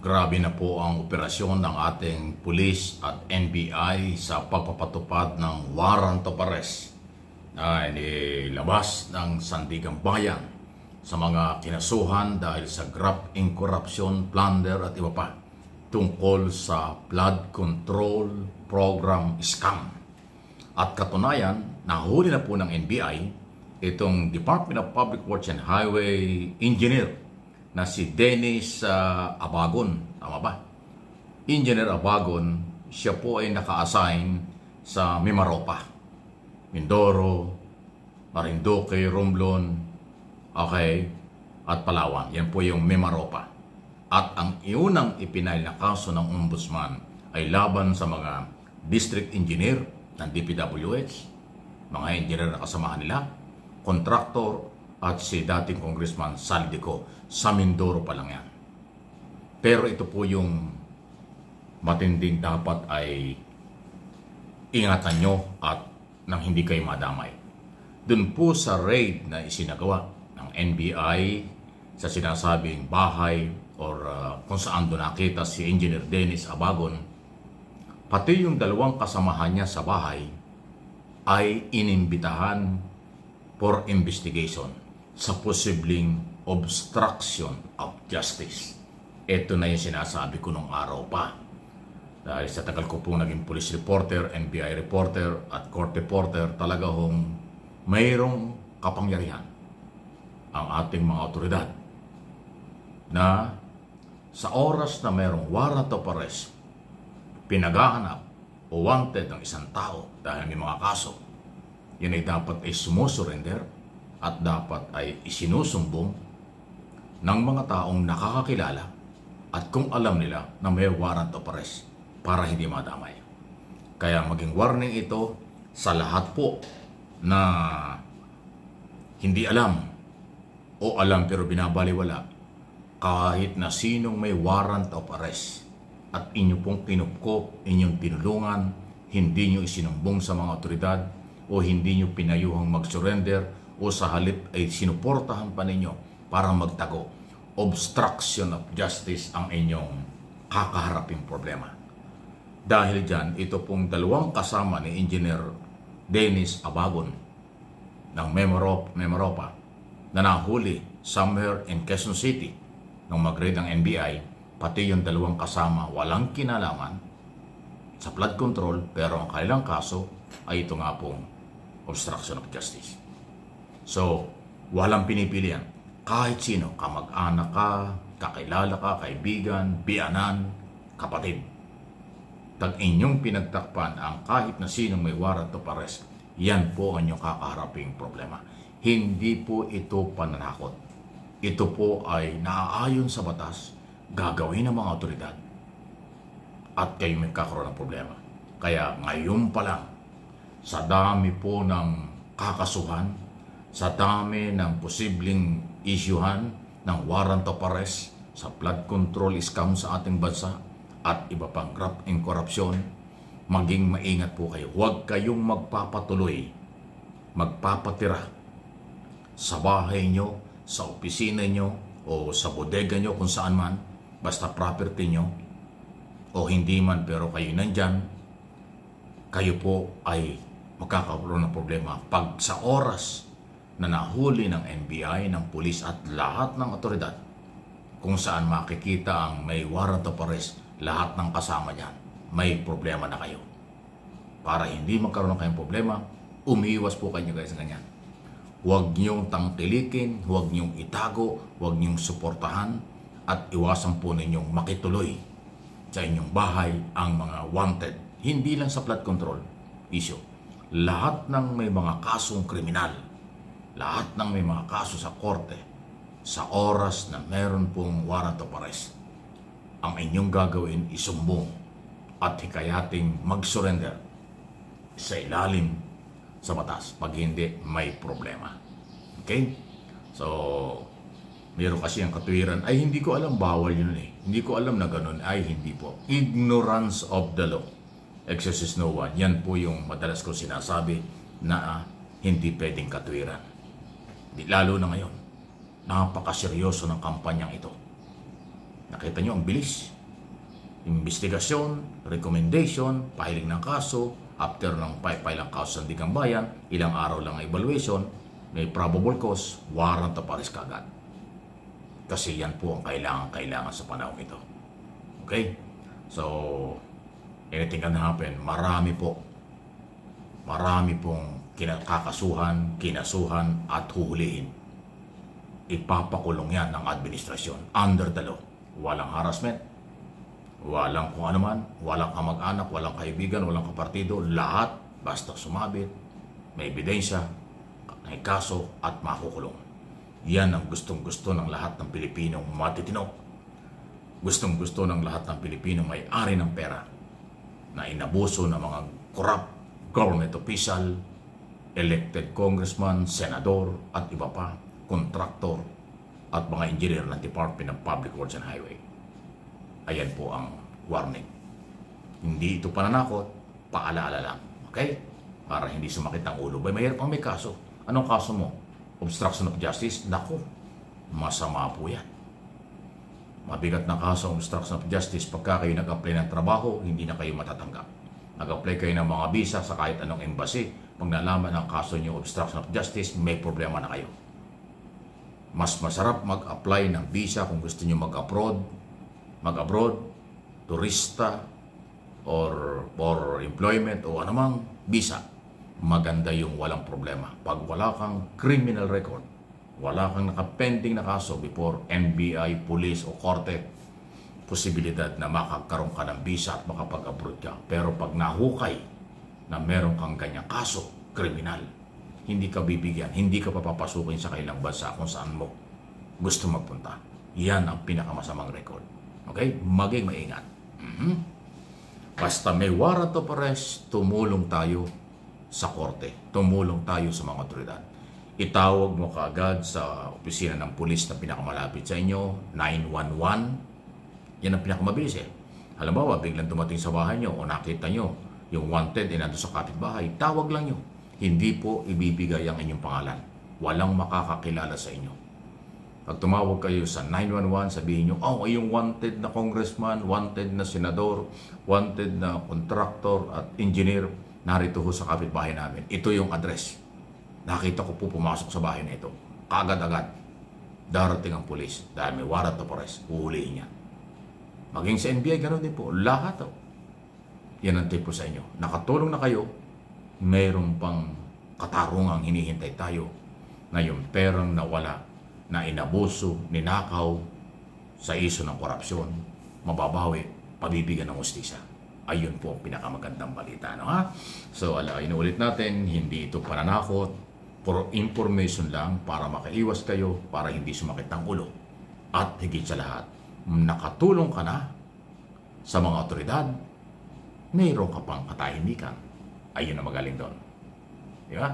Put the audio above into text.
Grabe na po ang operasyon ng ating pulis at NBI sa pagpapatupad ng warrant of arrest na inilabas ng Sandigang Bayan sa mga kinasuhan dahil sa graft in corruption, plunder at iba pa tungkol sa flood control program scam. At katunayan, nahuli na po ng NBI itong Department of Public Works and Highway Engineer na si Dennis Abagon. Tama ba? Engineer Abagon, siya po ay naka-assign sa Mimaropa, Mindoro, Marinduque, Romblon, okay, at Palawan. Yan po yung Mimaropa. At ang iunang ipinail na kaso ng Ombudsman ay laban sa mga district engineer ng DPWH, mga engineer na kasamahan nila, kontraktor, at si dating Congressman Saldico. Sa Mindoro pa lang yan. Pero ito po yung matinding dapat ay ingatan nyo at nang hindi kayo madamay. Doon po sa raid na isinagawa ng NBI sa sinasabing bahay or kung saan doon nakita si Engineer Dennis Abagon, pati yung dalawang kasamahan niya sa bahay ay inimbitahan for investigation sa posibleng obstruction of justice. Ito na yung sinasabi ko nung araw pa. Dahil sa tagal ko pong naging police reporter, NBI reporter at court reporter, talaga hong mayroong kapangyarihan ang ating mga otoridad na sa oras na mayroong warrant of arrest, pinaghahanap o wanted ng isang tao dahil may mga kaso, yan ay dapat ay sumusurrender at dapat ay isinusumbong ng mga taong nakakakilala at kung alam nila na may warrant of arrest para hindi madamay. Kaya maging warning ito sa lahat po na hindi alam o alam pero binabaliwala kahit na sinong may warrant of arrest at inyo pong kinupkop, inyong tinulungan, hindi nyo isinumbong sa mga otoridad o hindi nyo pinayuhang mag-surrender o sa halip ay sinuportahan pa ninyo para magtago. Obstruction of justice ang inyong kakaharaping problema. Dahil dyan, ito pong dalawang kasama ni Engineer Dennis Abagon ng Mimaropa na nahuli somewhere in Quezon City nung mag-raid ng NBI, pati yung dalawang kasama walang kinalaman sa flood control, pero ang kailang kaso ay ito nga pong obstruction of justice. So, walang pinipilian. Kahit sino, kamag-anak ka, kakilala ka, kaibigan, biyanan, kapatid. Tag inyong pinagtakpan ang kahit na sinong may warrant of arrest, yan po ang inyong kakaharaping problema. Hindi po ito pananakot. Ito po ay naaayon sa batas, gagawin ng mga otoridad, at kayo may kakaroon ng problema. Kaya ngayon pa lang, sa dami po ng kakasuhan, sa dami ng posibleng isyuhan ng warrant of arrest sa flood control scam sa ating bansa at iba pang graft in corruption, maging maingat po kayo. Huwag kayong magpapatuloy, magpapatira sa bahay nyo, sa opisina nyo, o sa bodega nyo kung saan man, basta property nyo, o hindi man pero kayo nandyan, kayo po ay magkakaroon ng problema pag sa oras na nahuli ng NBI, ng pulis at lahat ng otoridad kung saan makikita ang may warrant of arrest, lahat ng kasama niyan, may problema na kayo. Para hindi magkaroon ng kayong problema, umiiwas po kayo guys sa ganyan. Huwag niyong tangkilikin, huwag niyong itago, huwag niyong suportahan at iwasan po ninyong makituloy sa inyong bahay ang mga wanted. Hindi lang sa flood control issue. Lahat ng may mga kasong kriminal, lahat ng may mga kaso sa korte, sa oras na meron pong warrant of arrest, ang inyong gagawin isumbong at hikayating mag-surrender sa ilalim sa batas. Pag hindi, may problema. Okay? So, meron kasi ang katuwiran, ay hindi ko alam, bawal yun eh. Hindi ko alam na ganun, ay hindi po. Ignorance of the law exercises no one. Yan po yung madalas ko sinasabi na hindi pwedeng katuwiran. Lalo na ngayon, napakaseryoso ng kampanyang ito. Nakita nyo, ang bilis. investigasyon, recommendation, filing ng kaso, after ng file ng kaso sa Sandigan Bayan, ilang araw lang ang evaluation, may probable cause, warrant of arrest kagad. Kasi yan po ang kailangan sa panahon ito. Okay? So, anything can happen. Marami pong kinakasuhan, kinasuhan at huhulihin. Ipapakulong yan ng administrasyon under the law. Walang harassment, walang kung ano man, walang kamag-anak, walang kaibigan, walang kapartido, lahat basta sumabit, may ebidensya, may kaso at makukulong. Yan ang gustong-gusto ng lahat ng Pilipinong matitino. Gustong-gusto ng lahat ng Pilipinong may-ari ng pera na inabuso ng mga corrupt government official, elected congressman, senador at iba pa, kontraktor at mga engineer ng Department of Public Works and Highway. Ayan po ang warning. Hindi ito pananakot, paalaala lang. Okay? Para hindi sumakit ang ulo. Mahirap ang may kaso. Anong kaso mo? Obstruction of justice? Naku, masama po yan. Mabigat na kaso obstruction of justice. Pagka kayo nag-apply ng trabaho, hindi na kayo matatanggap. Nag-apply kayo ng mga visa sa kahit anong embassy. Pag nalaman ang kaso nyo obstruction of justice, may problema na kayo. Mas masarap mag-apply ng visa kung gusto nyo mag-abroad, turista, or for employment o anumang visa. Maganda yung walang problema. Pag wala kang criminal record, wala kang nakapending na kaso before NBI, police o korte, posibilidad na makakaroon ka ng visa at makapag-abroad ka. Pero pag nahukay na meron kang ganyang kaso, kriminal, hindi ka bibigyan, hindi ka papapasukin sa kailang bansa kung saan mo gusto magpunta. Yan ang pinakamasamang record. Okay? Maging maingat. Basta may warrant of arrest, tumulong tayo sa korte. Tumulong tayo sa mga otoridad. Itawag mo kaagad sa opisina ng pulis na pinakamalapit sa inyo, 911. Yan ang pinakamabilis eh. Halimbawa, biglang dumating sa bahay nyo o nakita nyo yung wanted ay nandun sa kapitbahay, tawag lang nyo. Hindi po ibibigay ang inyong pangalan. Walang makakakilala sa inyo. Pag tumawag kayo sa 911, sabihin nyo, oh, yung wanted na congressman, wanted na senador, wanted na contractor at engineer, narito ho sa kapitbahay namin. Ito yung address. Nakita ko po pumasok sa bahay na ito. Kaagad-agad, darating ang pulis dahil may warrant of arrest. Uhulihin niya. Maging sa NBI, ganoon din po. Lahat o. Yan ang tip po sa inyo. Nakatulong na kayo, mayroon pang katarungang hinihintay tayo na yung perang nawala, na inabuso, ninakaw sa iso ng korupsyon, mababawi, pabibigyan ng hustisya. Ayun po ang pinakamagandang balita. No, ha? So, inuulit natin, hindi ito pananakot, for information lang para makaiwas kayo, para hindi sumakit ang ulo. At higit sa lahat, nakatulong ka na sa mga otoridad, mayroon ka pang katahimikan. Ayun ang magaling doon. Di ba?